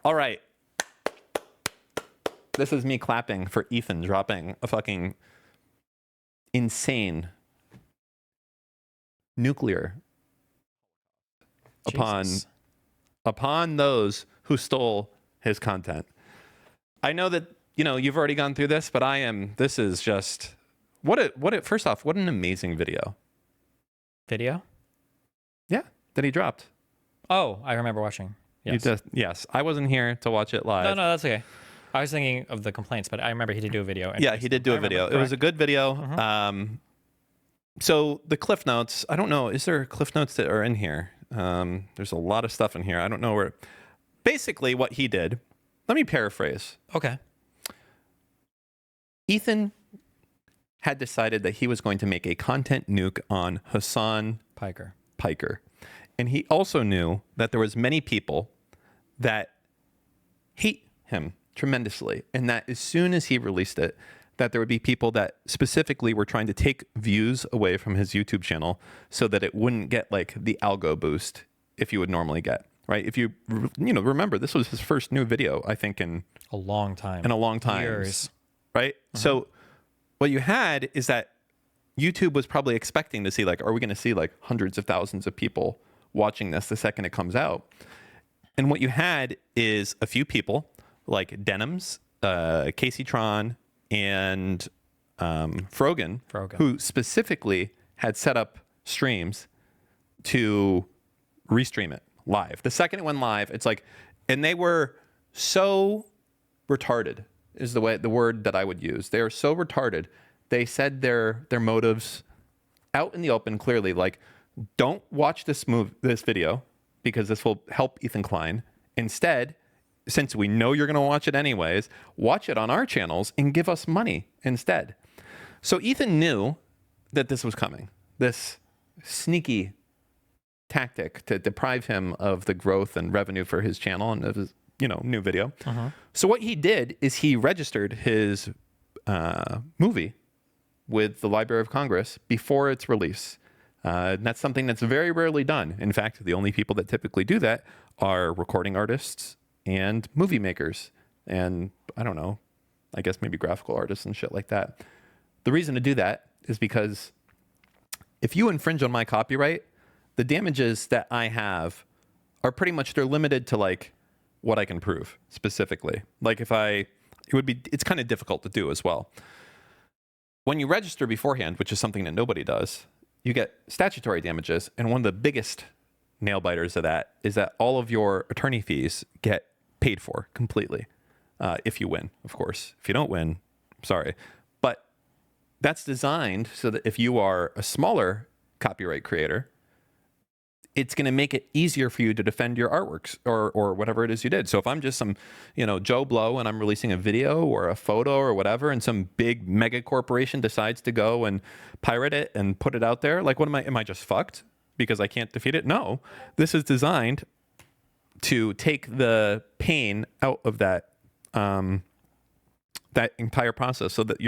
All right. This is me clapping for Ethan dropping a fucking insane nuclear Jesus. upon those who stole his content. I know that, you've already gone through this, but this is just first off, what an amazing video. Video? Yeah, that he dropped. Oh, I remember watching. Yes. Yes. I wasn't here to watch it live. No, that's okay. I was thinking of the complaints, but I remember he did do a video. Yeah, he did do a video. It was a good video. So the Cliff Notes, I don't know, is there Cliff Notes that are in here? There's a lot of stuff in here. I don't know where. Basically, what he did, let me paraphrase. Okay. Ethan had decided that he was going to make a content nuke on Hassan Piker. And he also knew that there was many people that hate him tremendously. And that as soon as he released it, that there would be people that specifically were trying to take views away from his YouTube channel so that it wouldn't get like the algo boost if you would normally get, right? If you, remember, this was his first new video, I think, in a long time. Years. Right? So what you had is that YouTube was probably expecting to see, like, are we going to see like hundreds of thousands of people watching this the second it comes out? And what you had is a few people like Denims, Casey Tron, and Frogan, who specifically had set up streams to restream it live. The second it went live, it's like, and they were so retarded is the word that I would use. They are so retarded. They said their motives out in the open clearly, like, don't watch this video because this will help Ethan Klein. Instead, since we know you're going to watch it anyways, watch it on our channels and give us money instead. So Ethan knew that this was coming, this sneaky tactic to deprive him of the growth and revenue for his channel and of his, new video. So what he did is he registered his movie with the Library of Congress before its release. And that's something that's very rarely done. In fact, the only people that typically do that are recording artists and movie makers. And I don't know, I guess maybe graphical artists and shit like that. The reason to do that is because if you infringe on my copyright, the damages that I have are pretty much, they're limited to like what I can prove specifically. Like it's kind of difficult to do as well. When you register beforehand, which is something that nobody does, you get statutory damages. And one of the biggest nail biters of that is that all of your attorney fees get paid for completely. If you win, of course. If you don't win, sorry. But that's designed so that if you are a smaller copyright creator, it's going to make it easier for you to defend your artworks or whatever it is you did. So if I'm just some, Joe Blow and I'm releasing a video or a photo or whatever, and some big mega corporation decides to go and pirate it and put it out there, like, am I just fucked because I can't defeat it? No, this is designed to take the pain out of that entire process so that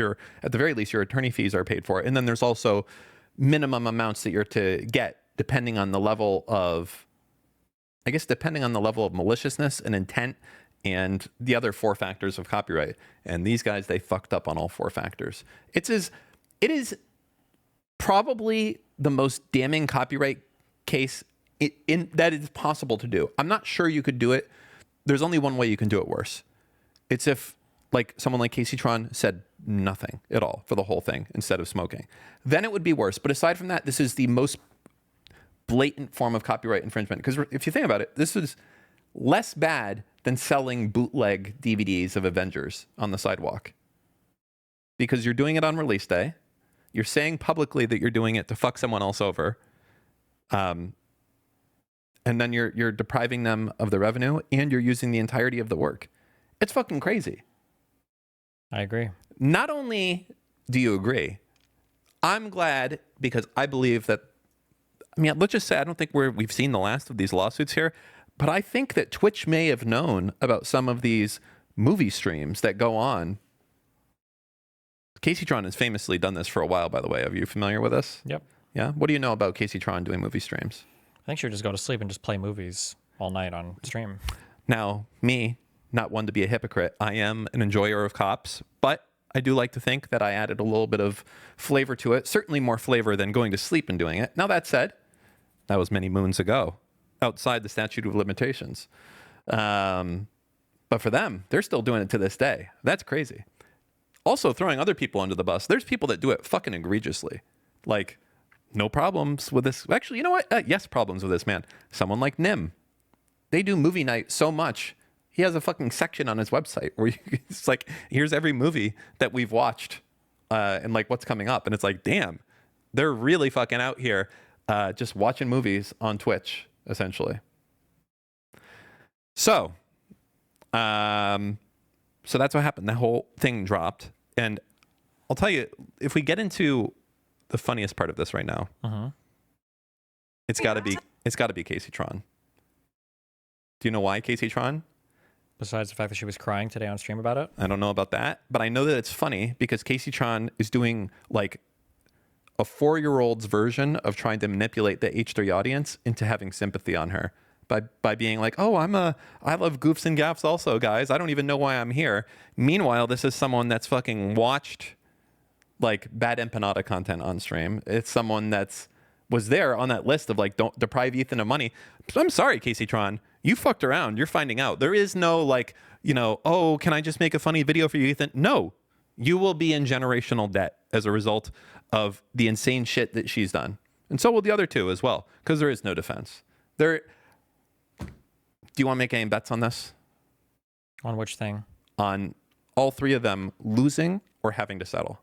at the very least, your attorney fees are paid for. And then there's also minimum amounts that you're to get depending on the level of maliciousness and intent and the other 4 factors of copyright. And these guys, they fucked up on all 4 factors. It is probably the most damning copyright case that is possible to do. I'm not sure you could do it. There's only one way you can do it worse. It's if like someone like Casey Tron said nothing at all for the whole thing instead of smoking. Then it would be worse. But aside from that, this is the most blatant form of copyright infringement. Because if you think about it, this is less bad than selling bootleg DVDs of Avengers on the sidewalk. Because you're doing it on release day. You're saying publicly that you're doing it to fuck someone else over. And then you're depriving them of the revenue and you're using the entirety of the work. It's fucking crazy. I agree. Not only do you agree, I'm glad because I believe that, let's just say I don't think we've seen the last of these lawsuits here, but I think that Twitch may have known about some of these movie streams that go on. Casey Tron has famously done this for a while, by the way. Are you familiar with this? Yep. Yeah? What do you know about Casey Tron doing movie streams? I think she'll just go to sleep and just play movies all night on stream. Now, me, not one to be a hypocrite. I am an enjoyer of cops, but I do like to think that I added a little bit of flavor to it. Certainly more flavor than going to sleep and doing it. Now, that said, that was many moons ago, outside the statute of limitations. But for them, they're still doing it to this day. That's crazy. Also, throwing other people under the bus. There's people that do it fucking egregiously. Like, no problems with this. Actually, you know what? Yes, problems with this man. Someone like Nim. They do movie night so much. He has a fucking section on his website where it's like, here's every movie that we've watched and like what's coming up. And it's like, damn, they're really fucking out here just watching movies on Twitch, essentially. So that's what happened. That whole thing dropped. And I'll tell you, if we get into the funniest part of this right now, it's got to be Casey Tron. Do you know why Casey Tron? Besides the fact that she was crying today on stream about it? I don't know about that, but I know that it's funny because Casey Tron is doing like a 4-year-old's version of trying to manipulate the H3 audience into having sympathy on her by being like, oh, I love goofs and gaffs also, guys. I don't even know why I'm here. Meanwhile, this is someone that's fucking watched like bad empanada content on stream. It's someone that's was there on that list of like, don't deprive Ethan of money. I'm sorry, Casey Tron. You fucked around. You're finding out. There is no like, oh, can I just make a funny video for you, Ethan? No. You will be in generational debt as a result of the insane shit that she's done. And so will the other two as well, because there is no defense. Do you want to make any bets on this? On which thing? On all three of them losing or having to settle.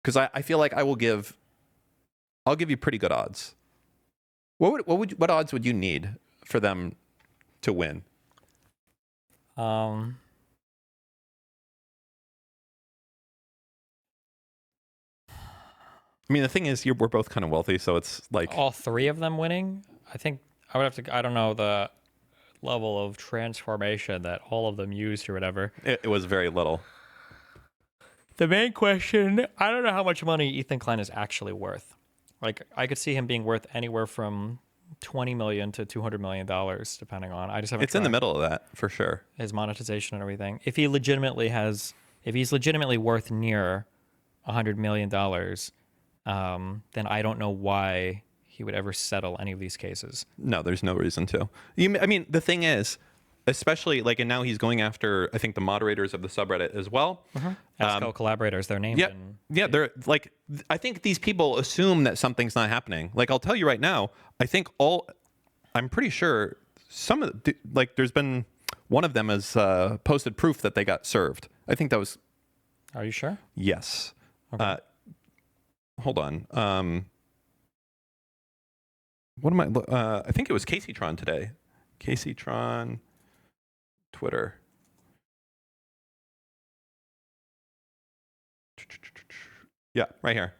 Because I feel like I'll give you pretty good odds. What odds would you need for them to win? I mean, the thing is, we're both kind of wealthy, so it's like all three of them winning. I think I would have to. I don't know the level of transformation that all of them used or whatever. It was very little. The main question: I don't know how much money Ethan Klein is actually worth. Like, I could see him being worth anywhere from $20 million to $200 million, depending on. I just haven't. It's in the middle of that for sure. His monetization and everything. If he's legitimately worth near $100 million, then I don't know why he would ever settle any of these cases. No, there's no reason to. I mean, the thing is, especially like, and now he's going after, I think, the moderators of the subreddit as well. As co-collaborators, they're named. Yeah, they're like, I think these people assume that something's not happening. Like, I'll tell you right now, I'm pretty sure some of the, like, there's been one of them has posted proof that they got served. I think that was. Are you sure? Yes. Okay. Hold on. What am I? I think it was Casey Tron today. Casey Tron, Twitter. Yeah, right here.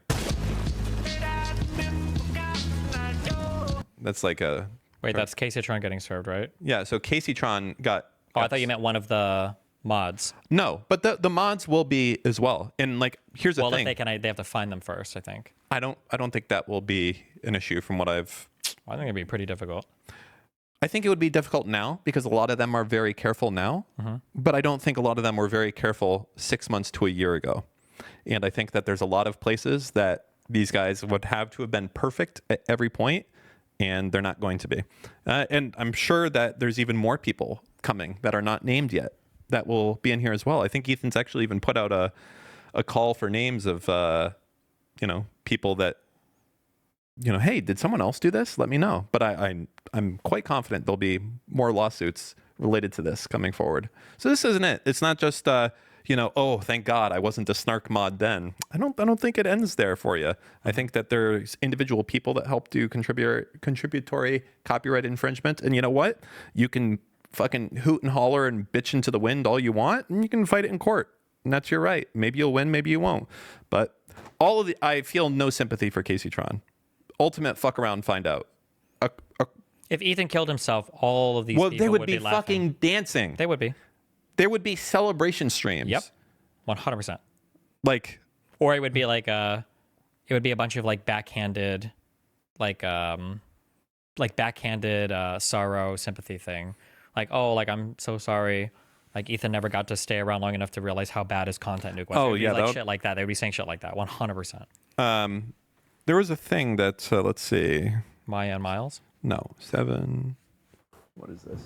That's like a. Wait, that's Casey Tron getting served, right? Yeah, so Casey Tron got. Oh, I thought you meant one of the mods. No, but the mods will be as well. And like, here's the thing. Well, if they have to find them first, I think. I don't think that will be an issue from what I've. I think it'd be pretty difficult. I think it would be difficult now because a lot of them are very careful now, but I don't think a lot of them were very careful 6 months to a year ago. And I think that there's a lot of places that these guys would have to have been perfect at every point, and they're not going to be. And I'm sure that there's even more people coming that are not named yet that will be in here as well. I think Ethan's actually even put out a call for names of, people that, hey, did someone else do this? Let me know. But I'm quite confident there'll be more lawsuits related to this coming forward. So this isn't it. It's not just, oh, thank God I wasn't a snark mod then. I don't think it ends there for you. I think that there's individual people that help do contributory copyright infringement. And you know what? You can fucking hoot and holler and bitch into the wind all you want, and you can fight it in court. And that's your right. Maybe you'll win, maybe you won't. But I feel no sympathy for Casey Tron. Ultimate fuck around, find out. If Ethan killed himself, all of these people they would be laughing. fucking dancing. They would be. There would be celebration streams. Yep, 100%. Like, or it would be like it would be a bunch of like backhanded, sorrow sympathy thing. like, oh, like I'm so sorry. Like Ethan never got to stay around long enough to realize how bad his content nuke was. Oh, It'd be yeah, like that shit like that. They would be saying shit like that. 100%. There was a thing that let's see. Maya and Miles. No, 7. What is this?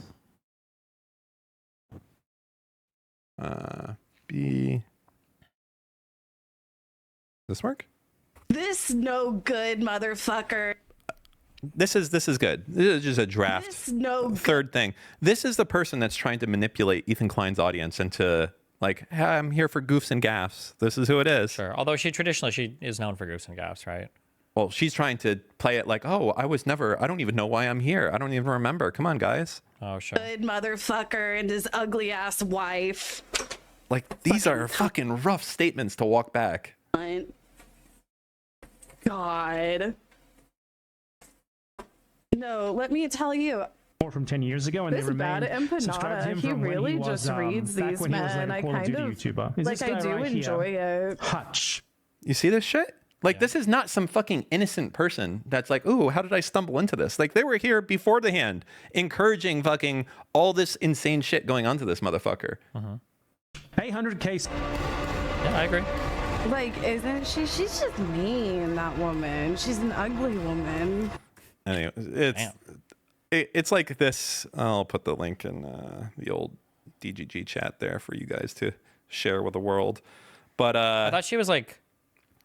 B. Does this work? This no good motherfucker. This is good. This is just a draft. This no good. Third thing. This is the person that's trying to manipulate Ethan Klein's audience into like, hey, I'm here for goofs and gaffs. This is who it is. Sure. Although she is known for goofs and gaffs, right? Well, she's trying to play it like, oh, I don't even know why I'm here. I don't even remember. Come on, guys. Oh, sure. Good motherfucker and his ugly ass wife. Like, these are fucking rough statements to walk back. God. No, let me tell you. From 10 years ago, and This they bad remain subscribed to him empanada. He from when really was, just reads back these, when he was, man. like, a I Call of kind Duty of YouTuber. Is like. this I guy do right enjoy here? it. Hutch. You see this shit? Like, this is not some fucking innocent person that's like, ooh, how did I stumble into this? Like, they were here before the hand, encouraging fucking all this insane shit going on to this motherfucker. 800K. Yeah, I agree. Like, isn't she? She's just mean. That woman. She's an ugly woman. Anyway, it's like this. I'll put the link in the old DGG chat there for you guys to share with the world. But I thought she was like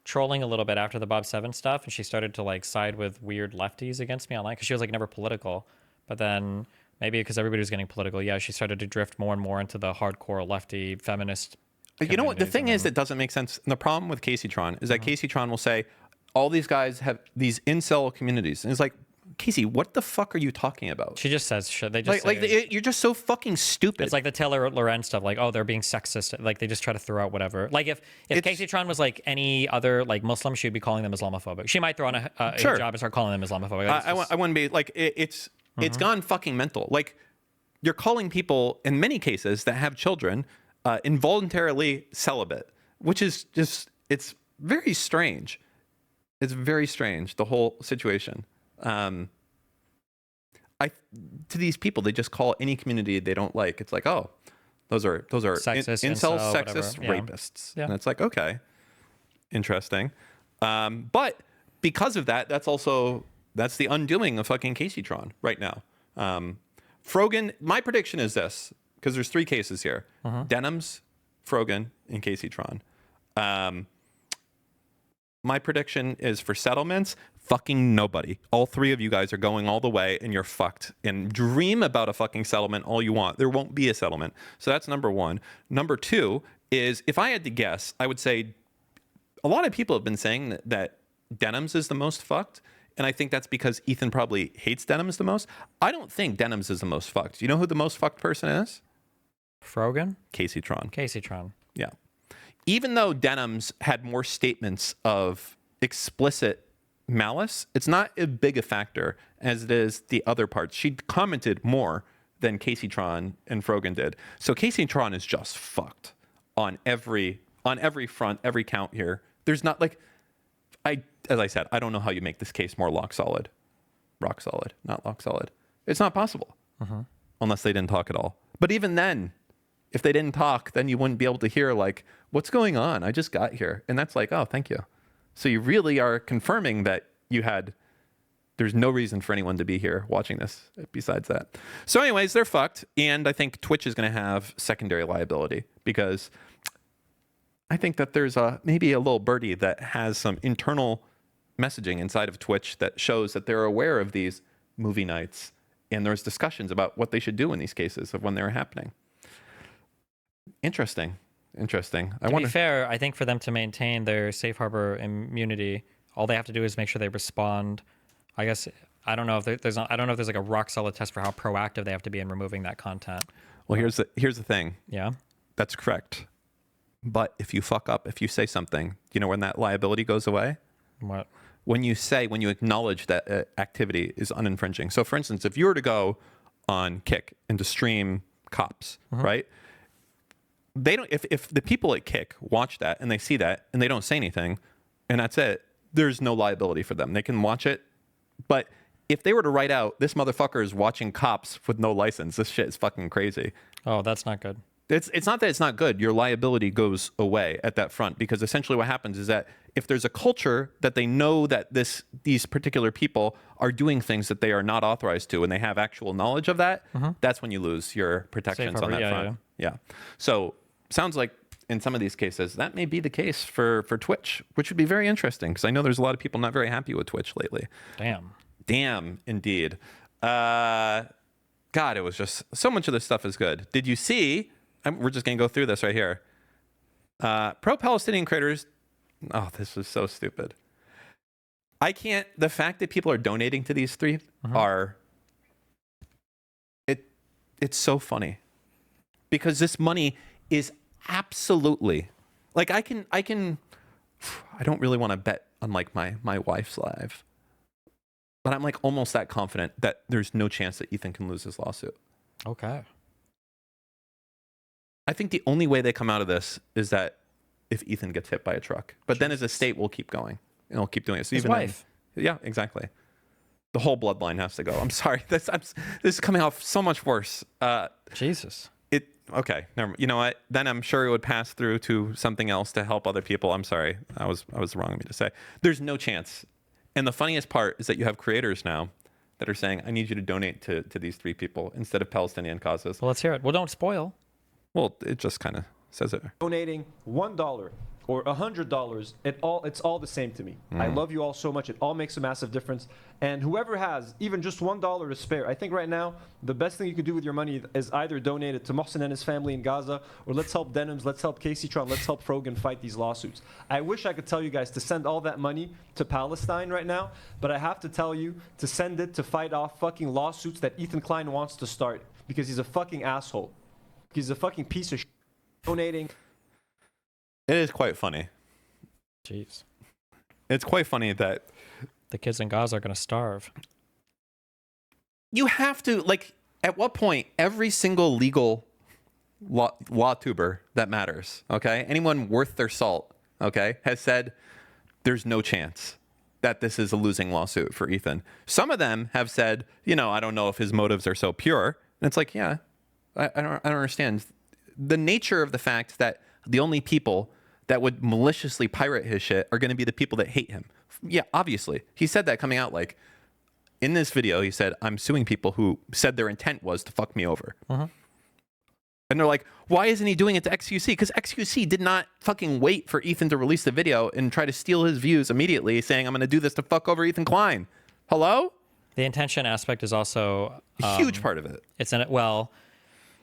trolling a little bit after the Bob Seven stuff, and she started to like side with weird lefties against me online because she was like never political. But then maybe because everybody was getting political, yeah, she started to drift more and more into the hardcore lefty feminist. you know what? The thing is that doesn't make sense. And the problem with Casey Tron is that Casey Tron will say, all these guys have these incel communities. And it's like, Casey, what the fuck are you talking about? She just says shit. They just you're just so fucking stupid. It's like the Taylor Lorenz stuff, like, oh, they're being sexist. Like, they just try to throw out whatever. Like, if Casey Tron was like any other like Muslim, she'd be calling them Islamophobic. She might throw on a hijab and start calling them Islamophobic. Like, I wouldn't be like, it's gone fucking mental. Like, you're calling people in many cases that have children involuntarily celibate, which is just, it's very strange. It's very strange, the whole situation. To these people, they just call any community they don't like. It's like, oh, those are sexist, incel, incel, sexist, whatever. rapists. Yeah. And it's like, okay, interesting. But because of that, that's the undoing of fucking Casey Tron right now. Frogan, my prediction is this, because there's 3 cases here. Denims, Frogan, and Casey Tron. My prediction is for settlements, fucking nobody. All 3 of you guys are going all the way and you're fucked. And dream about a fucking settlement all you want. There won't be a settlement. So that's number 1. Number 2 is, if I had to guess, I would say a lot of people have been saying that Denims is the most fucked. And I think that's because Ethan probably hates Denims the most. I don't think Denims is the most fucked. You know who the most fucked person is? Frogan? Casey Tron. Casey Tron. Yeah. Even though Denims had more statements of explicit malice, it's not as big a factor as it is the other parts. She commented more than Casey Tron and Frogan did. So Casey Tron is just fucked on every front, every count here. There's not like, as I said, I don't know how you make this case more rock solid, not lock solid. It's not possible unless they didn't talk at all. But even then, if they didn't talk, then you wouldn't be able to hear like, what's going on? I just got here. And that's like, oh, thank you. So you really are confirming that there's no reason for anyone to be here watching this besides that. So anyways, they're fucked. And I think Twitch is going to have secondary liability because I think that there's maybe a little birdie that has some internal messaging inside of Twitch that shows that they're aware of these movie nights. And there's discussions about what they should do in these cases of when they're happening. Interesting. To be fair, I think for them to maintain their safe harbor immunity, all they have to do is make sure they respond. I guess I don't know if there's like a rock solid test for how proactive they have to be in removing that content. Well, here's the thing. Yeah, that's correct. But if you fuck up, if you say something, you know when that liability goes away? What? When you acknowledge that activity is uninfringing. So, for instance, if you were to go on Kick and to stream cops, right? They don't. If the people at Kick watch that and they see that and they don't say anything, and that's it, there's no liability for them. They can watch it, but if they were to write out, this motherfucker is watching cops with no license, this shit is fucking crazy. Oh, that's not good. It's not that it's not good. Your liability goes away at that front, because essentially what happens is that if there's a culture that they know that these particular people are doing things that they are not authorized to, and they have actual knowledge of that, that's when you lose your protections on that front. Yeah. So sounds like in some of these cases that may be the case for Twitch, which would be very interesting, because I know there's a lot of people not very happy with Twitch lately. Damn, indeed. God, it was just so much of this stuff is good. Did you see? We're just going to go through this right here. Pro-Palestinian creators. Oh, this is so stupid. I can't. The fact that people are donating to these three are. It's so funny, because this money is absolutely like I can. I don't really want to bet on like my wife's life, but I'm like almost that confident that there's no chance that Ethan can lose his lawsuit. Okay. I think the only way they come out of this is that if Ethan gets hit by a truck. But then as a state, we'll keep going. And we'll keep doing it. So his even wife. Then, yeah, exactly. The whole bloodline has to go. I'm sorry. This is coming off so much worse. Jesus. Okay. You know what? Then I'm sure it would pass through to something else to help other people. I'm sorry. I was wrong of me to say. There's no chance. And the funniest part is that you have creators now that are saying, I need you to donate to these three people instead of Palestinian causes. Well, let's hear it. Well, don't spoil. Well, it just kind of says it. Donating $1 or $100, it's all the same to me. I love you all so much. It all makes a massive difference. And whoever has even just $1 to spare, I think right now the best thing you can do with your money is either donate it to Mohsen and his family in Gaza, or let's help Denims, let's help Casey Tron, let's help Frogan fight these lawsuits. I wish I could tell you guys to send all that money to Palestine right now, but I have to tell you to send it to fight off fucking lawsuits that Ethan Klein wants to start, because he's a fucking asshole. He's a fucking piece of shit. Donating. It is quite funny. Jeez. It's quite funny that the kids in Gaza are going to starve. You have to, like, at what point every single legal law tuber that matters, okay, anyone worth their salt, okay, has said there's no chance that this is a losing lawsuit for Ethan. Some of them have said, I don't know if his motives are so pure. And it's like, yeah, I don't understand the nature of the fact that the only people that would maliciously pirate his shit are going to be the people that hate him. Yeah, obviously. He said that coming out, like, in this video, he said, I'm suing people who said their intent was to fuck me over. And they're like, why isn't he doing it to XQC? Because XQC did not fucking wait for Ethan to release the video and try to steal his views immediately, saying, I'm going to do this to fuck over Ethan Klein. Hello? The intention aspect is also a huge part of it.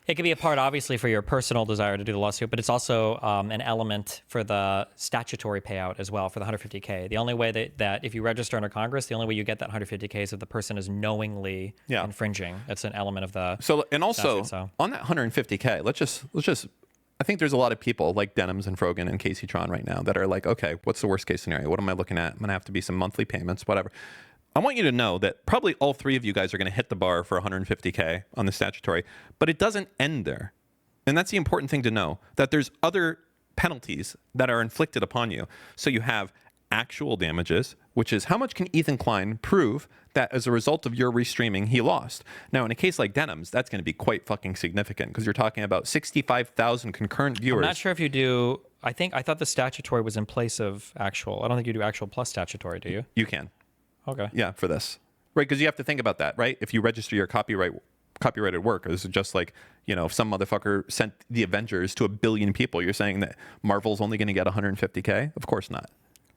It could be a part, obviously, for your personal desire to do the lawsuit, but it's also an element for the statutory payout as well, for the $150K. The only way that if you register under Congress, the only way you get that $150K is if the person is knowingly infringing. It's an element of the statute, on that $150K, let's just I think there's a lot of people like Denims and Frogan and Casey Tron right now that are like, okay, what's the worst case scenario? What am I looking at? I'm going to have to be some monthly payments, whatever. I want you to know that probably all three of you guys are going to hit the bar for 150K on the statutory, but it doesn't end there. And that's the important thing to know, that there's other penalties that are inflicted upon you. So you have actual damages, which is how much can Ethan Klein prove that as a result of your restreaming, he lost. Now, in a case like Denims, that's going to be quite fucking significant, because you're talking about 65,000 concurrent viewers. I'm not sure if you do. I thought the statutory was in place of actual. I don't think you do actual plus statutory, do you? You can. Okay. Yeah, for this. Right, because you have to think about that, right? If you register your copyrighted work, is just like, if some motherfucker sent the Avengers to 1 billion people, you're saying that Marvel's only going to get 150K? Of course not.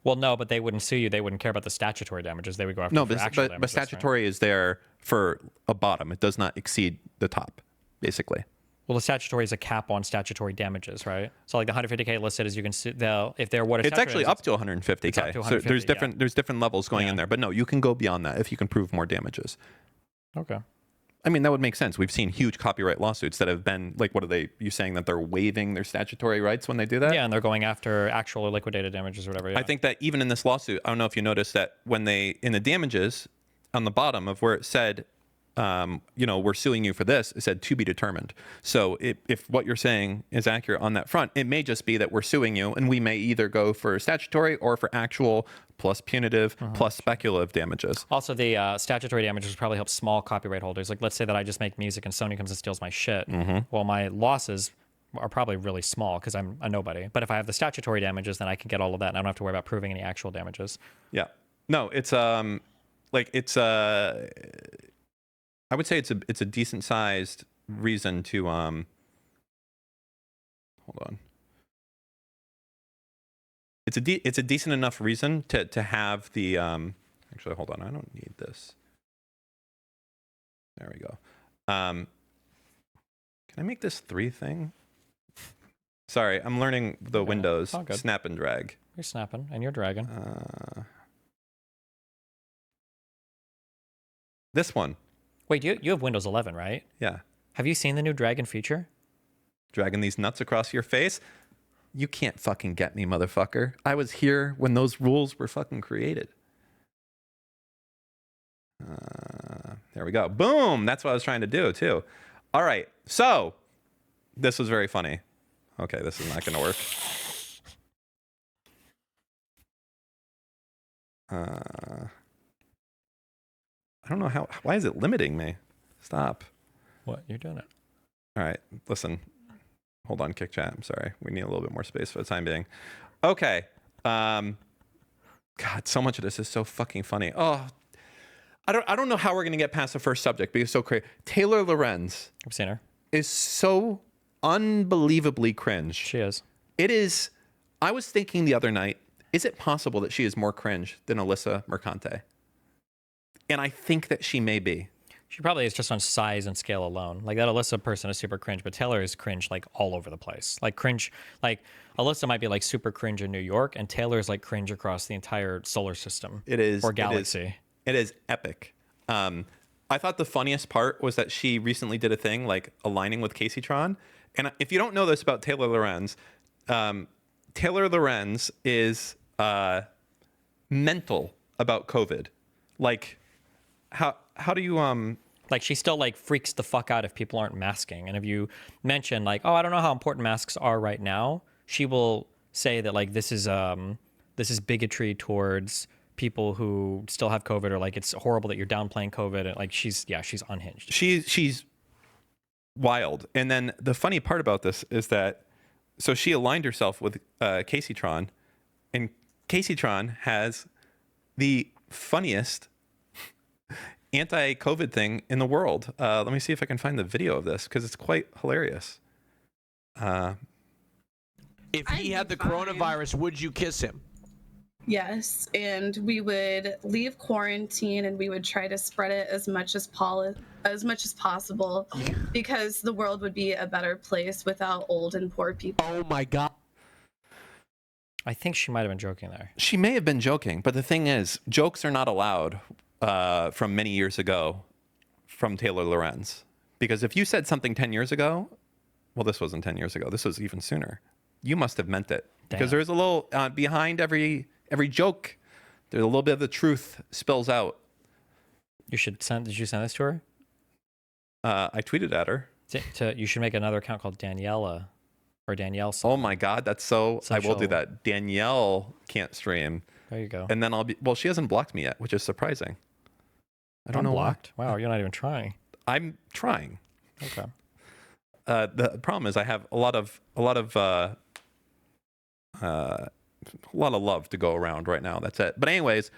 Well, no, but they wouldn't sue you. They wouldn't care about the statutory damages. They would go after no, for actual but statutory is there for a bottom. It does not exceed the top, basically. Well, the statutory is a cap on statutory damages, right? So like the 150K listed as you can see, if they're what it's actually up to 150K. It's up to 150, so there's different levels going in there, but no, you can go beyond that if you can prove more damages. Okay. I mean, that would make sense. We've seen huge copyright lawsuits that have been like, you saying that they're waiving their statutory rights when they do that? Yeah, and they're going after actual or liquidated damages or whatever. Yeah. I think that even in this lawsuit, I don't know if you noticed that when in the damages on the bottom of where it said we're suing you for this. It said to be determined. So if what you're saying is accurate on that front, it may just be that we're suing you, and we may either go for statutory or for actual plus punitive plus speculative damages. Also, the statutory damages probably help small copyright holders. Like, let's say that I just make music and Sony comes and steals my shit. Well, my losses are probably really small because I'm a nobody. But if I have the statutory damages, then I can get all of that, and I don't have to worry about proving any actual damages. Yeah. No, it's I would say it's a decent sized reason to hold on. It's a decent enough reason to have the actually hold on, I don't need this. There we go. Can I make this 3 thing? Sorry, I'm learning the Windows snap and drag. You're snapping and you're dragging. This one. Wait, you have Windows 11, right? Yeah. Have you seen the new dragon feature? Dragging these nuts across your face? You can't fucking get me, motherfucker. I was here when those rules were fucking created. There we go. Boom! That's what I was trying to do, too. All right. So, this was very funny. Okay, this is not going to work. I don't know how. Why is it limiting me? Stop. What? You're doing it. All right. Listen. Hold on, Kick Chat. I'm sorry. We need a little bit more space for the time being. Okay. God, so much of this is so fucking funny. Oh, I don't know how we're gonna get past the first subject because it's so crazy. Taylor Lorenz I've seen her. is so unbelievably cringe. She is. It is. I was thinking the other night, is it possible that she is more cringe than Alyssa Mercante? And I think that she may be. She probably is just on size and scale alone. Like that Alyssa person is super cringe, but Taylor is cringe like all over the place. Like cringe, like Alyssa might be like super cringe in New York, and Taylor is like cringe across the entire solar system. It is. Or galaxy. It is epic. I thought the funniest part was that she recently did a thing like aligning with Casey Tron. And if you don't know this about Taylor Lorenz, Taylor Lorenz is mental about COVID. Like, how do you like she still like freaks the fuck out if people aren't masking, and if you mention like, oh, I don't know how important masks are right now, she will say that like this is bigotry towards people who still have COVID, or like it's horrible that you're downplaying COVID, and like she's unhinged. She's wild. And then the funny part about this is that so she aligned herself with Casey Tron, and Casey Tron has the funniest anti-COVID thing in the world. Let me see if I can find the video of this because it's quite hilarious. If he had the coronavirus, would you kiss him? Yes, and we would leave quarantine and we would try to spread it as much as possible because the world would be a better place without old and poor people. Oh my God. I think she might have been joking there. She may have been joking, but the thing is, jokes are not allowed from many years ago from Taylor Lorenz. Because if you said something 10 years ago, well, this wasn't 10 years ago. This was even sooner. You must have meant it. Because there's a little, behind every joke, there's a little bit of the truth spills out. Did you send this to her? I tweeted at her. You should make another account called Daniela or Danielle. Oh my God, that's so, I will do that. Danielle can't stream. There you go. And then well, she hasn't blocked me yet, which is surprising. I don't know blocked. Wow, you're not even trying. I'm trying. Okay. The problem is I have a lot of love to go around right now. That's it. But anyways,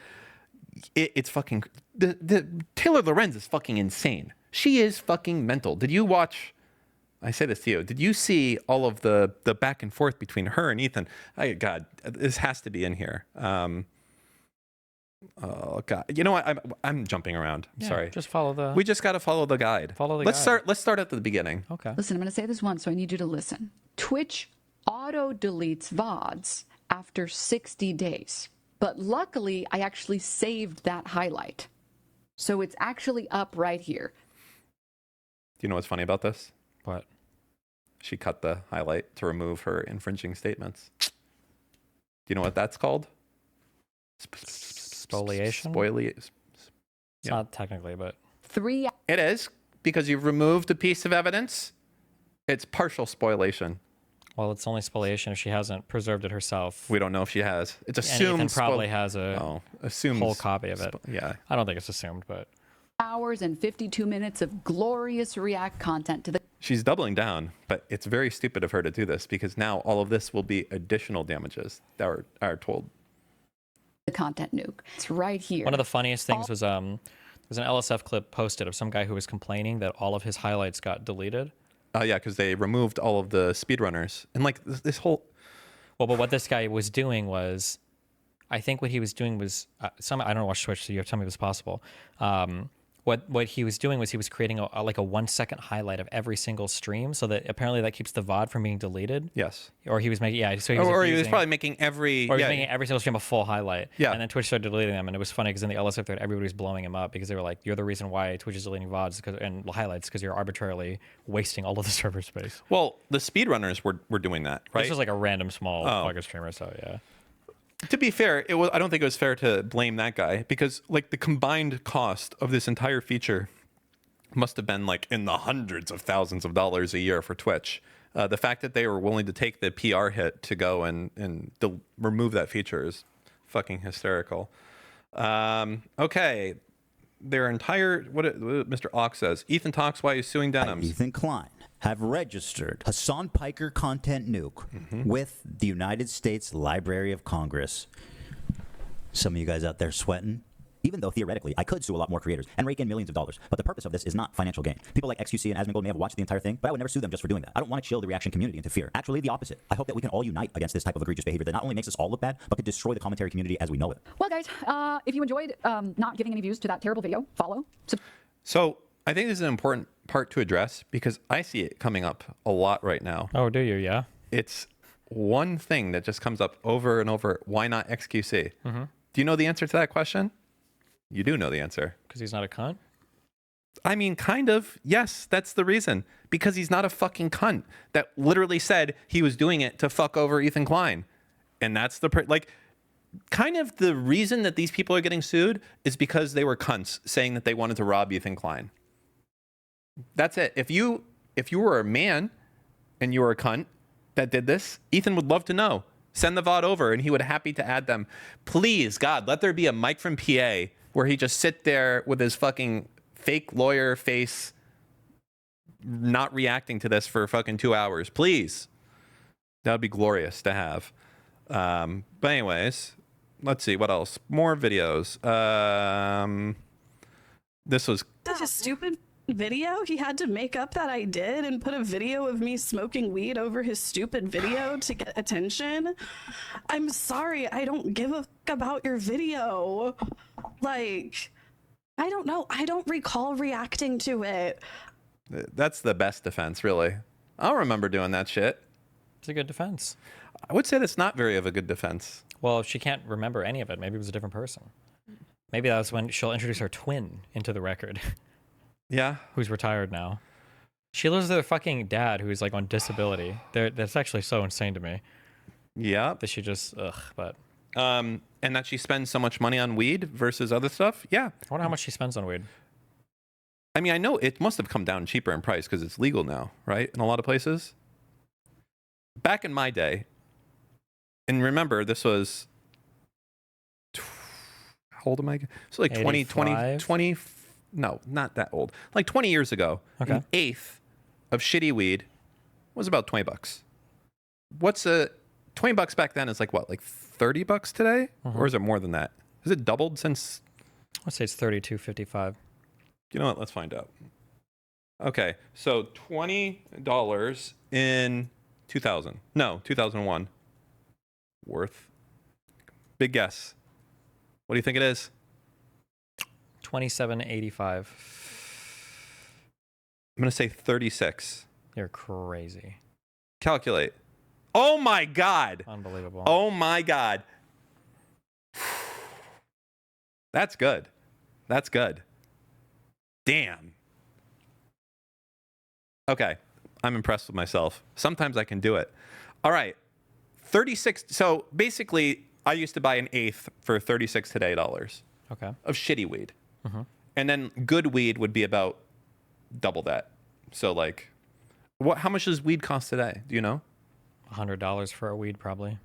it's fucking the Taylor Lorenz is fucking insane. She is fucking mental. Did you watch? I say this to you. Did you see all of the back and forth between her and Ethan? God, this has to be in here. Oh God, you know what? I'm jumping around. Yeah, sorry. Just follow the. We just got to follow the guide. Let's start at the beginning. Okay. Listen, I'm going to say this once, so I need you to listen. Twitch auto deletes VODs after 60 days. But luckily, I actually saved that highlight. So it's actually up right here. Do you know what's funny about this? What? She cut the highlight to remove her infringing statements. Do you know what that's called? Spoliation? It's not technically, but... It is, because you've removed a piece of evidence. It's partial spoliation. Well, it's only spoliation if she hasn't preserved it herself. We don't know if she has. It's And assumed. Ethan probably has a assumed whole copy of it. Yeah. I don't think it's assumed, but hours and 52 minutes of glorious React content to the She's doubling down, but it's very stupid of her to do this because now all of this will be additional damages that are told. content nuke. It's right here. one of the funniest things was there's an LSF clip posted of some guy who was complaining that all of his highlights got deleted. Oh yeah, because they removed all of the speedrunners and like this whole. Well, but what this guy was doing was, I think what he was doing was I don't watch Twitch, so you have to tell me if it's possible. What he was doing was he was creating a 1 second highlight of every single stream, so that apparently that keeps the VOD from being deleted. Yes. Or he was making So he was or he was probably making every. Or he was making every single stream a full highlight. Yeah. And then Twitch started deleting them, and it was funny because in the LSF thread, everybody was blowing him up because they were like, "You're the reason why Twitch is deleting VODs and highlights because you're arbitrarily wasting all of the server space." Well, the speedrunners were doing that, right? This was like a random small pocket streamer, so yeah. To be fair, I don't think it was fair to blame that guy because like the combined cost of this entire feature must have been like in the hundreds of thousands of dollars a year for Twitch. The fact that they were willing to take the PR hit to go and remove that feature is fucking hysterical. Okay. Their entire, what Mr. Ox says, Ethan talks why he's suing Denims. Ethan Klein have registered Hassan Piker content nuke with the United States Library of Congress. Some of you guys out there sweating? Even though theoretically I could sue a lot more creators and rake in millions of dollars, but the purpose of this is not financial gain. People like XQC and Asmongold may have watched the entire thing, but I would never sue them just for doing that. I don't want to chill the reaction community into fear. Actually, the opposite. I hope that we can all unite against this type of egregious behavior that not only makes us all look bad, but could destroy the commentary community as we know it. Well, guys, if you enjoyed not giving any views to that terrible video, follow. So I think this is an important part to address because I see it coming up a lot right now. Oh, do you? Yeah. It's one thing that just comes up over and over. Why not XQC? Do you know the answer to that question? You do know the answer. Because he's not a cunt? I mean, kind of. Yes, that's the reason. Because he's not a fucking cunt that literally said he was doing it to fuck over Ethan Klein. And that's kind of the reason that these people are getting sued is because they were cunts saying that they wanted to rob Ethan Klein. That's it. If you were a man and you were a cunt that did this, Ethan would love to know. Send the VOD over and he would be happy to add them. Please, God, let there be a Mike from PA where he just sit there with his fucking fake lawyer face not reacting to this for fucking 2 hours. Please. That would be glorious to have. But anyways, let's see. What else? More videos. This was... Such a stupid video. He had to make up that I did and put a video of me smoking weed over his stupid video to get attention. I'm sorry, I don't give a fuck about your video. Like, I don't know. I don't recall reacting to it. That's the best defense, really. I don't remember doing that shit. It's a good defense. I would say that's not very of a good defense. Well, if she can't remember any of it, maybe it was a different person. Maybe that was when she'll introduce her twin into the record. Yeah. Who's retired now. She lives with her fucking dad who's like on disability. That's actually so insane to me. Yeah. That she just, but. And that she spends so much money on weed versus other stuff. Yeah. I wonder how much she spends on weed. I mean, I know it must have come down cheaper in price because it's legal now, right? In a lot of places. Back in my day, and remember, this was, how old am I? So like 20, no, not that old. Like 20 years ago, okay. An eighth of shitty weed was about $20. What's $20 back then is like what, like $30 today? Or is it more than that? Has it doubled since? I'd say it's $32.55. You know what? Let's find out. Okay, so $20 in 2000. No, 2001. Worth. Big guess. What do you think it is? $27.85. I'm gonna say 36. You're crazy. Calculate. Oh my God. Unbelievable. Oh my God. That's good. That's good. Damn. Okay. I'm impressed with myself. Sometimes I can do it. All right. 36. So basically, I used to buy an eighth for $36 today. Okay. Of shitty weed. And then good weed would be about double that. So like, how much does weed cost today? Do you know? $100 for a weed, probably.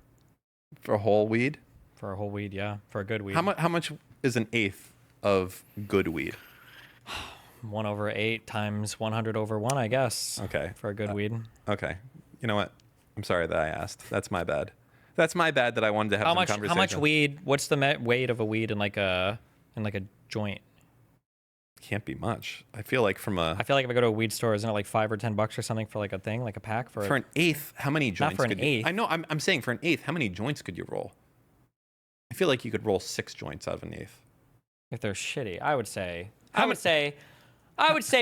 For a whole weed? For a whole weed, yeah. For a good weed. How much is an eighth of good weed? 1/8 times 100/1, I guess. Okay. For a good weed. Okay. You know what? I'm sorry that I asked. That's my bad. That's my bad that I wanted to have some conversation. How much weed? What's the weight of a weed in like a joint? Can't be much. I feel like I feel like if I go to a weed store, isn't it like $5 or $10 or something for like a thing, like a pack for an eighth? How many joints? Not for an eighth. I know. I'm saying for an eighth. How many joints could you roll? I feel like you could roll 6 joints out of an eighth. If they're shitty, I would say. I would say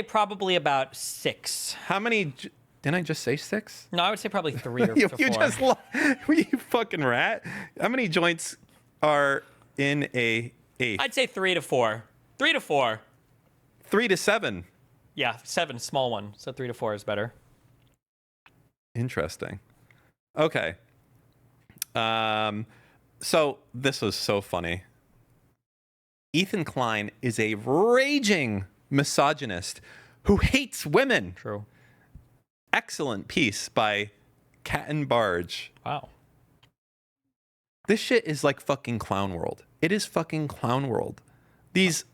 probably about 6. How many? Didn't I just say 6? No, I would say probably 3 or you 4. just you fucking rat. How many joints are in a eighth? I'd say 3 to 4. 3 to 4. 3 to 7. Yeah, 7, small one. So 3 to 4 is better. Interesting. Okay. So this was so funny. Ethan Klein is a raging misogynist who hates women. True. Excellent piece by Cat and Barge. Wow. This shit is like fucking Clown World. It is fucking Clown World. These...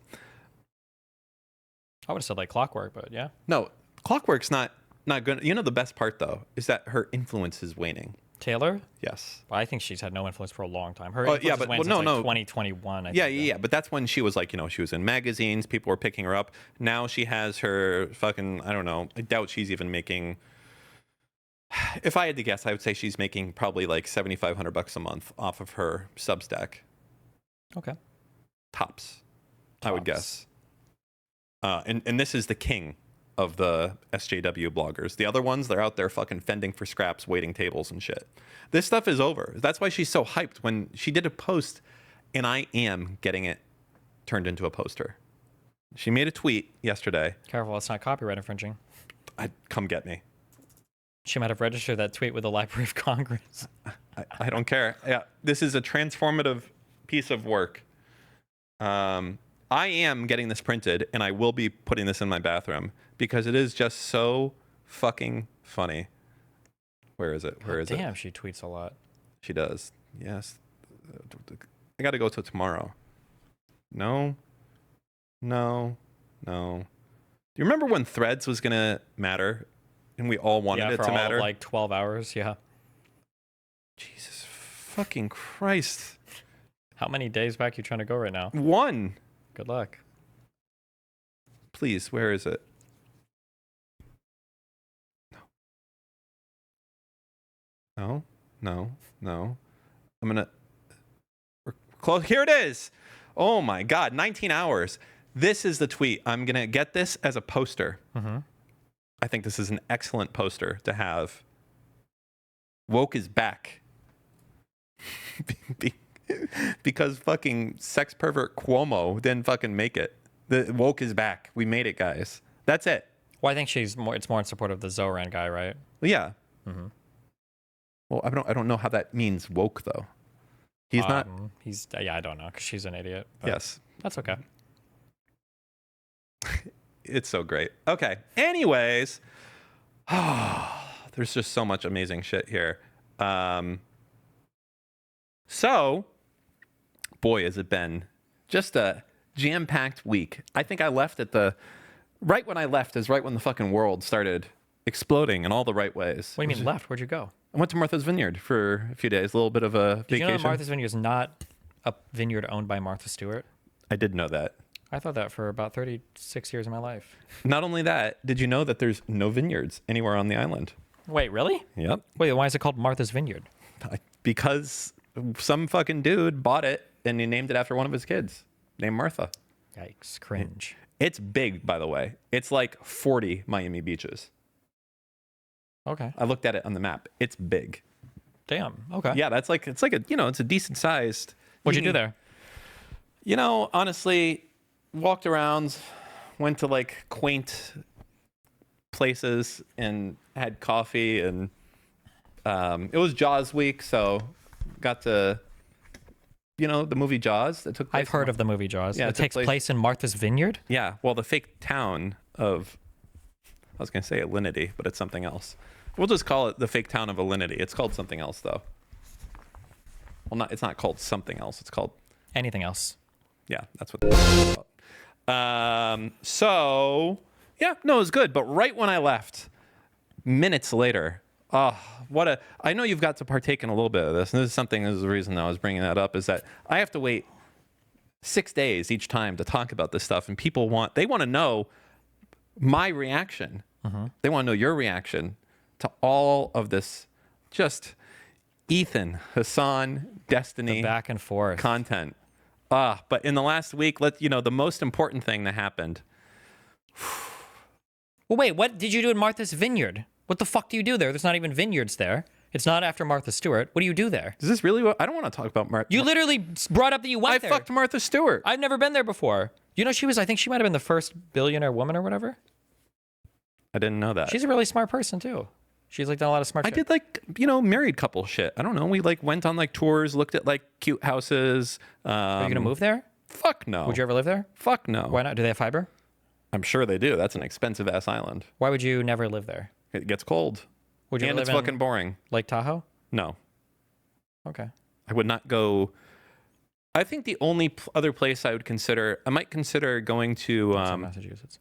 I would have said like Clockwork, but yeah. No, Clockwork's not good. You know the best part, though, is that her influence is waning. Taylor? Yes. Well, I think she's had no influence for a long time. Her influence but waned since 2021. I think. Yeah. But that's when she was like, she was in magazines. People were picking her up. Now she has her fucking, I don't know. I doubt she's even making... If I had to guess, I would say she's making probably like $7,500 a month off of her Substack. Okay. Tops. I would guess. And this is the king of the SJW bloggers. The other ones, they're out there fucking fending for scraps, waiting tables and shit. This stuff is over. That's why she's so hyped when she did a post, and I am getting it turned into a poster. She made a tweet yesterday. Careful, it's not copyright infringing. Come get me. She might have registered that tweet with the Library of Congress. I don't care. Yeah, this is a transformative piece of work. I am getting this printed, and I will be putting this in my bathroom because it is just so fucking funny. Where is it? Damn, she tweets a lot. She does. Yes. I got to go till tomorrow. No. Do you remember when Threads was going to matter? And we all wanted it to matter? Of like 12 hours, yeah. Jesus fucking Christ. How many days back are you trying to go right now? 1. Good luck. Please, where is it? No. I'm going to... Close. Here it is. Oh my God, 19 hours. This is the tweet. I'm going to get this as a poster. Mm-hmm. I think this is an excellent poster to have. Woke is back. Because fucking sex pervert Cuomo didn't fucking make it. The woke is back. We made it, guys. That's it. Well, I think it's more in support of the Zoran guy, right? Yeah. Mm-hmm. Well, I don't know how that means woke though. He's not. I don't know because she's an idiot. Yes. That's okay. It's so great. Okay. Anyways, there's just so much amazing shit here. So, boy, has it been just a jam-packed week. I think I left right when I left is right when the fucking world started exploding in all the right ways. What do you mean left? Where'd you go? I went to Martha's Vineyard for a few days, a little bit of a vacation. Did you know Martha's Vineyard is not a vineyard owned by Martha Stewart? I did know that. I thought that for about 36 years of my life. Not only that, did you know that there's no vineyards anywhere on the island? Wait, really? Yep. Wait, why is it called Martha's Vineyard? Because some fucking dude bought it and he named it after one of his kids, named Martha. Yikes, cringe. It's big, by the way. It's like 40 Miami beaches. Okay. I looked at it on the map. It's big. Damn. Okay. Yeah, it's a decent sized. What'd you do there? Honestly, walked around, went to like quaint places and had coffee, and it was Jaws week, so got to the movie Jaws that took place. I've heard of the movie Jaws. Yeah, it takes place in Martha's Vineyard? Yeah, well, the fake town of I was going to say Alinity, but it's something else. We'll just call it the fake town of Alinity. It's called something else, though. Well, it's not called something else. It's called Anything else? Yeah, that's what it's called. So yeah, no, it was good. But right when I left, minutes later, I know you've got to partake in a little bit of this. And this is the reason I was bringing that up, is that I have to wait 6 days each time to talk about this stuff. And people want to know my reaction. They want to know your reaction to all of this just Ethan, Hassan, Destiny, The back and forth content. But in the last week, the most important thing that happened. Well, wait, what did you do in Martha's Vineyard? What the fuck do you do there? There's not even vineyards there. It's not after Martha Stewart. What do you do there? Is this really I don't want to talk about Martha. You literally brought up that you went there. I fucked Martha Stewart. I've never been there before. You know, I think she might have been the first billionaire woman or whatever. I didn't know that. She's a really smart person, too. She's done a lot of smart shit. I did married couple shit. I don't know. We went on tours, looked at cute houses. Are you going to move there? Fuck no. Would you ever live there? Fuck no. Why not? Do they have fiber? I'm sure they do. That's an expensive ass island. Why would you never live there? It gets cold. Would you and live it's in fucking boring. Lake Tahoe? No. Okay. I would not go. I think the only other place I might consider going to Massachusetts.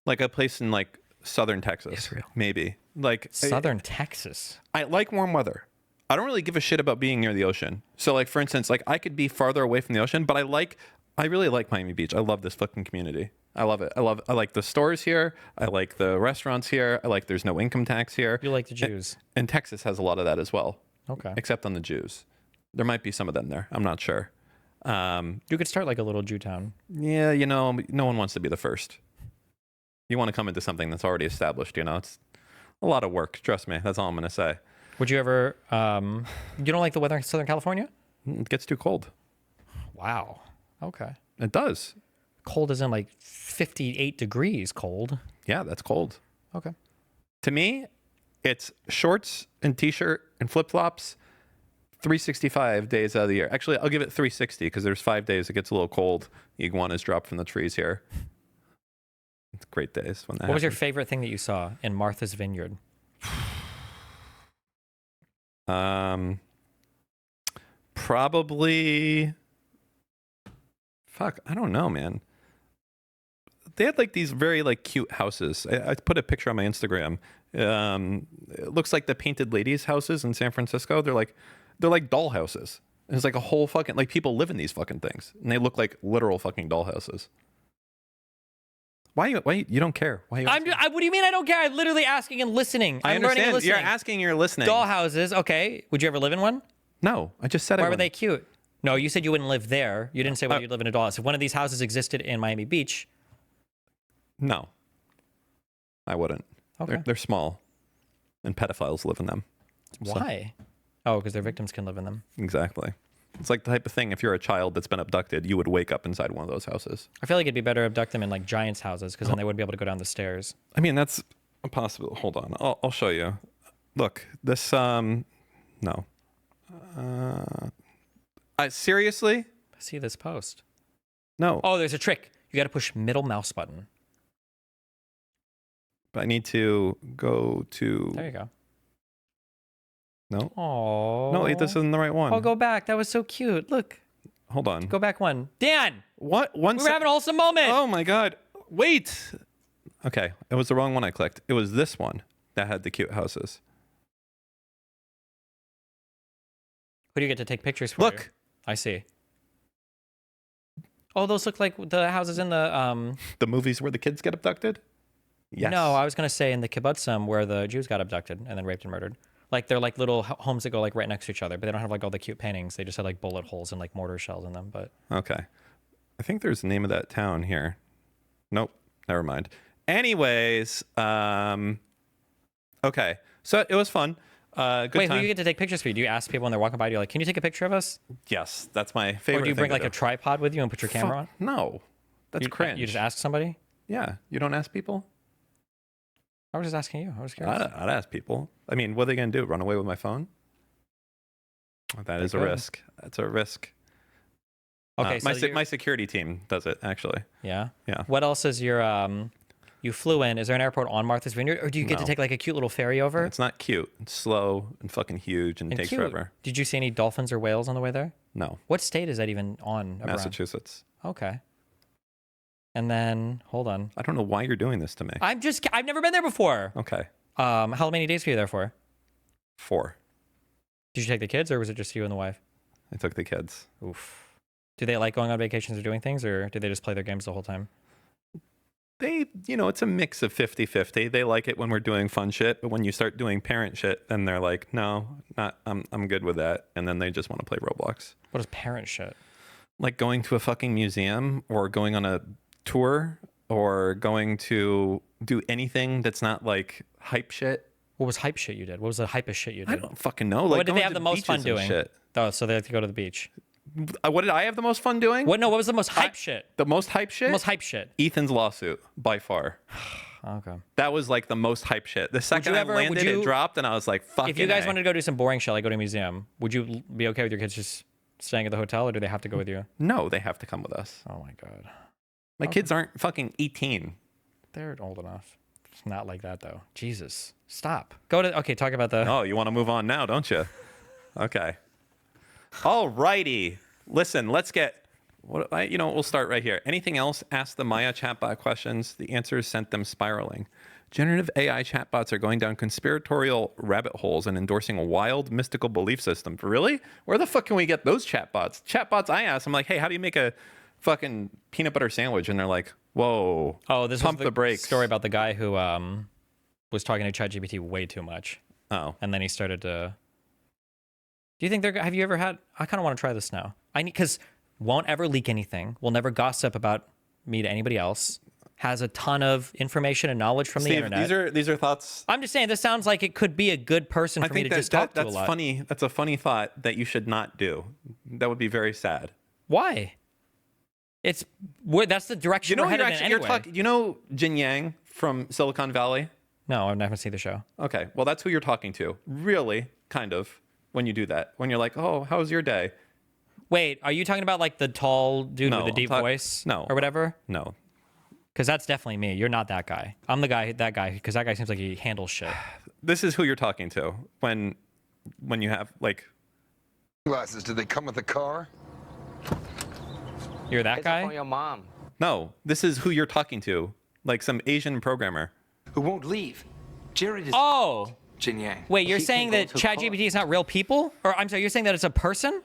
A place in southern Texas. Israel. Maybe. Southern Texas. I like warm weather. I don't really give a shit about being near the ocean. So for instance, I could be farther away from the ocean, but I really like Miami Beach. I love this fucking community. I love it. I like the stores here. I like the restaurants here. There's no income tax here. You like the Jews. And Texas has a lot of that as well. Okay. Except on the Jews. There might be some of them there. I'm not sure. You could start a little Jew town. Yeah, no one wants to be the first. You want to come into something that's already established, It's a lot of work. Trust me. That's all I'm going to say. Would you ever, you don't like the weather in Southern California? It gets too cold. Wow. Okay. It does. Cold is in 58 degrees cold. Yeah, that's cold. Okay. To me, it's shorts and t-shirt and flip-flops 365 days out of the year. Actually, I'll give it 360 because there's 5 days it gets a little cold. Iguanas drop from the trees here. It's great days when that What was your happens. favorite thing that you saw in Martha's Vineyard? Probably. Fuck, I don't know, man. They had these very cute houses. I put a picture on my Instagram. It looks like the Painted Ladies houses in San Francisco. They're like doll houses. It's a whole fucking people live in these fucking things, and they look like literal fucking doll houses. Why you don't care? Why you? What do you mean I don't care? I'm literally asking and listening. I I'm learning and understand. listening. You're asking. You're listening. Doll houses. Okay. Would you ever live in one? No, I just said. Why were they cute? No, you said you wouldn't live there. You didn't say whether you'd live in a dollhouse. If one of these houses existed in Miami Beach. No, I wouldn't. Okay. They're small, and pedophiles live in them. Why? Oh, because their victims can live in them. Exactly. It's the type of thing, if you're a child that's been abducted, you would wake up inside one of those houses. I feel like it'd be better to abduct them in giants' houses because then they wouldn't be able to go down the stairs. I mean, that's impossible. Hold on. I'll show you. Look, this, no. Seriously? See this post. No. Oh, there's a trick. You got to push middle mouse button. But I need to go to. There you go. No. Oh. No, this isn't the right one. Oh, go back. That was so cute. Look. Hold on. Go back one. Dan! What? We were having a wholesome moment. Oh my God. Wait. Okay. It was the wrong one I clicked. It was this one that had the cute houses. Who do you get to take pictures for? Look. I see. Oh, those look like the houses in the The movies where the kids get abducted? Yes. No, I was going to say in the kibbutzim where the Jews got abducted and then raped and murdered. They're little homes that go right next to each other, but they don't have all the cute paintings. They just have bullet holes and mortar shells in them. But okay, I think there's the name of that town here. Nope, never mind. Anyways, okay, so it was fun. Good wait, time. who do you get to take pictures for you? Do you ask people when they're walking by? Do you can you take a picture of us? Yes, that's my favorite. Or do you bring thing to a do. tripod with you and put your camera on? No, that's cringe. You just ask somebody? Yeah, you don't ask people. I was just asking you. I was curious. I'd ask people. I mean, what are they gonna do? Run away with my phone? That is a risk. That's a risk. Okay, so my security team does it actually. Yeah. Yeah. What else is your You flew in. Is there an airport on Martha's Vineyard, or do you get to No. take like a cute little ferry over? It's not cute. It's slow and fucking huge and takes cute. forever. Did you see any dolphins or whales on the way there? No. What state is that even on? around? Massachusetts. Okay. And then hold on. I don't know why you're doing this to me. I've never been there before. Okay. How many days were you there for? 4. Did you take the kids, or was it just you and the wife? I took the kids. Oof. Do they like going on vacations or doing things, or do they just play their games the whole time? They, it's a mix of 50-50. They like it when we're doing fun shit, but when you start doing parent shit, then they're like, no, not. I'm good with that. And then they just want to play Roblox. What is parent shit? Like going to a fucking museum or going on a tour or going to do anything that's not like hype shit. What was hype shit you did? What was the hypest shit you did? I don't fucking know. Like what did they going have to the most fun beaches and doing? Shit. Oh, so they like to go to the beach. What did I have the most fun doing? What? No, what was the most hype shit? The most hype shit? The most hype shit. Ethan's lawsuit, by far. Okay. That was like the most hype shit. The second ever- I landed, would you- it dropped, and I was like, fucking If you guys A. wanted to go do some boring shit, like go to a museum, would you be okay with your kids just staying at the hotel, or do they have to go with you? No, they have to come with us. Oh my god. My kids aren't fucking 18. They're old enough. It's not like that though. Jesus. Stop. Okay, talk about the Oh, you want to move on now, don't you? Okay. All righty. Listen, let's get. We'll start right here. Anything else? Ask the Maya chatbot questions. The answers sent them spiraling. Generative AI chatbots are going down conspiratorial rabbit holes and endorsing a wild, mystical belief system. Really? Where the fuck can we get those chatbots? Chatbots I ask, I'm like, hey, how do you make a fucking peanut butter sandwich? And they're like, whoa. Oh, this pump was the brakes. story about the guy who was talking to ChatGPT way too much. Oh. And then he started to. Do you think have you ever had? I kind of want to try this now. Because won't ever leak anything. Will never gossip about me to anybody else. Has a ton of information and knowledge from the Steve, internet. these are thoughts. I'm just saying, this sounds like it could be a good person for me to just talk to a that's lot. funny. That's a funny thought that you should not do. That would be very sad. Why? That's the direction we're headed in anyway. You know Jin Yang from Silicon Valley? No, I've never seen the show. Okay, well, that's who you're talking to. Really, kind of, when you do that. When you're like, oh, how was your day? Wait, are you talking about like the tall dude No, with the deep voice? No. Or whatever? No. Because that's definitely me. You're not that guy. I'm that guy, because that guy seems like he handles shit. This is who you're talking to when you have, like... Glasses, did they come with the car? You're that guy? For your mom. No, this is who you're talking to. Like some Asian programmer. Who won't leave? Jared is... Oh! Jin Yang. Wait, you're He saying can that go to ChatGPT is not real people? Or I'm sorry, you're saying that it's a person?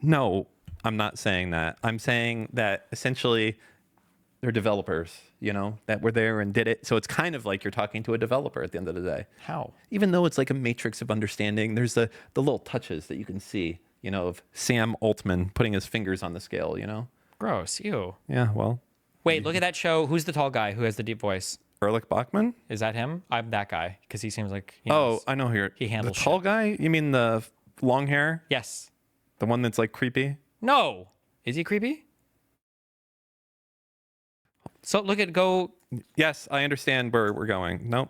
No, I'm not saying that. I'm saying that essentially they're developers, that were there and did it. So it's kind of like you're talking to a developer at the end of the day. How? Even though it's like a matrix of understanding, there's the little touches that you can see, of Sam Altman putting his fingers on the scale, Gross. Ew. Yeah, well. Wait, look at that show. Who's the tall guy who has the deep voice? Erlich Bachman? Is that him? I'm that guy, because he seems like... I know who he handles the tall shit. guy? You mean the long hair? Yes. The one that's like creepy? No. Is he creepy? So Yes, I understand where we're going. Nope.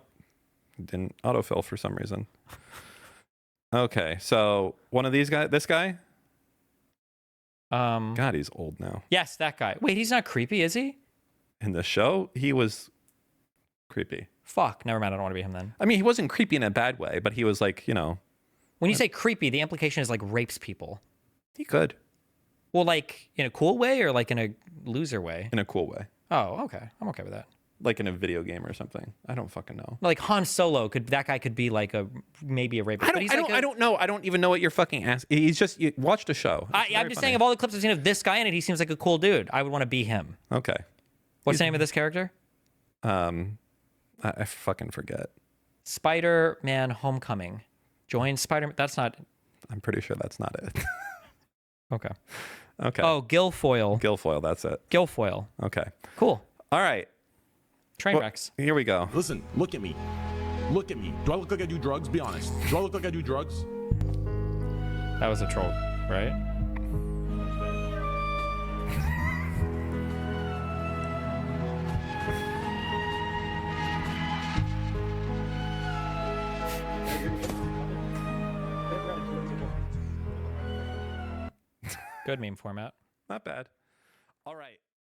Didn't autofill for some reason. Okay, so one of these guys, this guy? God, he's old now. Yes, that guy. Wait, he's not creepy, is he? In the show, he was creepy. Fuck, never mind. I don't want to be him then. I mean, he wasn't creepy in a bad way, but he was like, When you say creepy, the implication is like rapes people. he could. Well, like in a cool way or like in a loser way? In a cool way. Oh, okay. I'm okay with that. Like in a video game or something. I don't fucking know. Like Han Solo, that guy could be like maybe a rapist. I don't know. I don't even know what you're fucking asking. He's just, you watched a show. I'm just saying, of all the clips I've seen of this guy in it, he seems like a cool dude. I would want to be him. Okay. What's the name of this character? I fucking forget. Spider-Man Homecoming. Join Spider-Man. That's not... I'm pretty sure that's not it. Okay. Okay. Oh, Guilfoyle. Guilfoyle, that's it. Guilfoyle. Okay. Cool. All right. Train wrecks. Here we go. Listen, look at me. Look at me. Do I look like I do drugs? Be honest. Do I look like I do drugs? That was a troll, right? Good meme format. Not bad. All right.